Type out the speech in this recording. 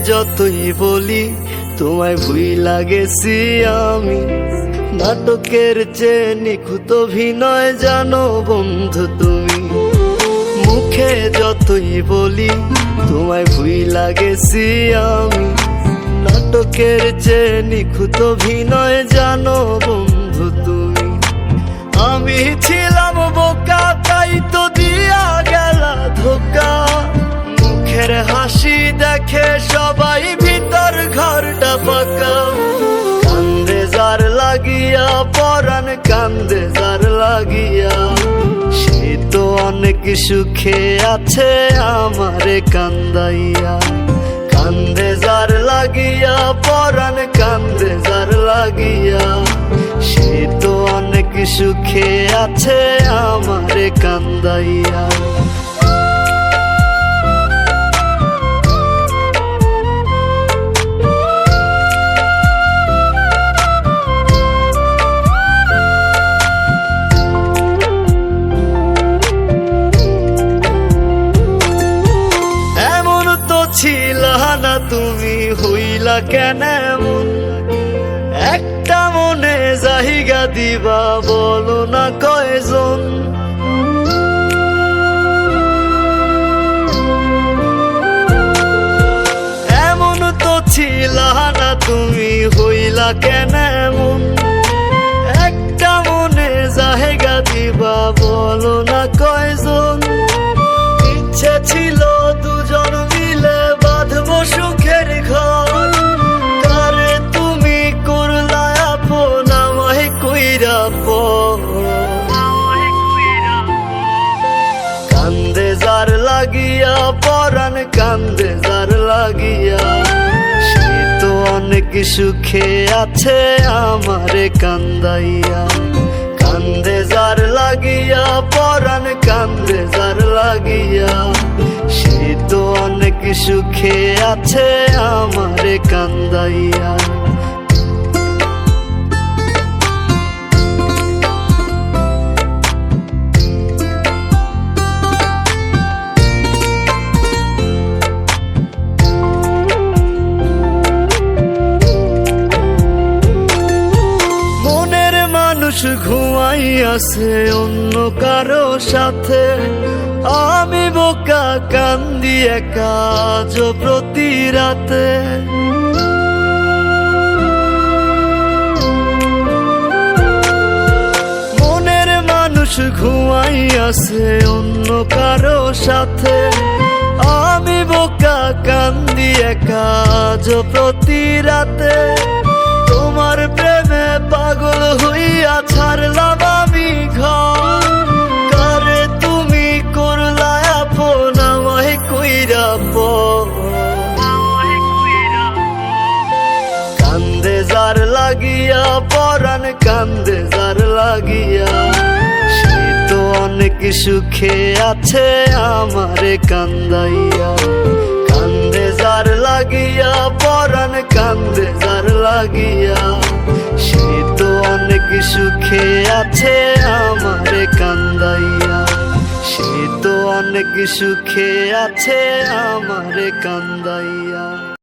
যতই বলি তোমায় ভুইলা গেছি আমি, নাটকের চেয়ে নিখুঁত অভিনয় জানো বন্ধু তুমি। মুখে যতই বলি তোমায় ভুইলা গেছি আমি, নাটকের চেয়ে নিখুঁত অভিনয় জানো বন্ধু তুমি। আমি ছিলাম বোকা তাই তো দিয়া গেলা ধোকা, মুখের হাসি দেখে সবাই ভিতর ঘরটা ফাঁকা। কান্দে যার লাগিয়া পরাণ কান্দে যার লাগিয়া, সে তো অনেক সুখে আছে আমারে কান্দাইয়া। কান্দে যার লাগিয়া পরাণ কান্দে যার লাগিয়া, সে তো অনেক সুখে আছে আমারে কান্দাইয়া। ছিলা না তুমি হইলা কেন এমন, একটা মনে জায়গা দিবা বলো না কয়জন। এমন তো ছিলা না তুমি হইলা কেন এমন, একটা মনে জায়গা দিবা বলো না কয়জন। ইচ্ছে ছিল দুজন মিলে বাঁধবো সুখের ঘর, কারে তুমি করলা আপন আমায় কইরা পর। কান্দে যার লাগিয়া পরাণ কান্দে যার লাগিয়া, সে তো অনেক সুখে আছে আমারে কান্দাইয়া। কান্দে যার লাগিয়া পরাণ কান্দে যার লাগিয়া, সে তো অনেক সুখে আছে আমারে কান্দাইয়া। ঘুমাই আছে অন্য কারো সাথে, আমি বোকা কান্দি একা আজ প্রতি রাতে। মনের মানুষ ঘুমাই আছে অন্য কারো সাথে, আমি বোকা কান্দি একা আজ প্রতি রাতে। তোমার প্রেমে পাগল হইয়া ছাড়লাম আমি ঘর, কারে তুমি করলা আপন আমায় কইরা পর। কান্দে যার লাগিয়া পরাণ কান্দে যার লাগিয়া, সে তো অনেক সুখে আছে আমারে কান্দাইয়া। কান্দে যার লাগিয়া পরাণ কান্দে যার লাগিয়া, সে তো অনেক সুখে আছে আমারে কান্দাইয়া। সে তো অনেক সুখে আছে আমারে কান্দাইয়া।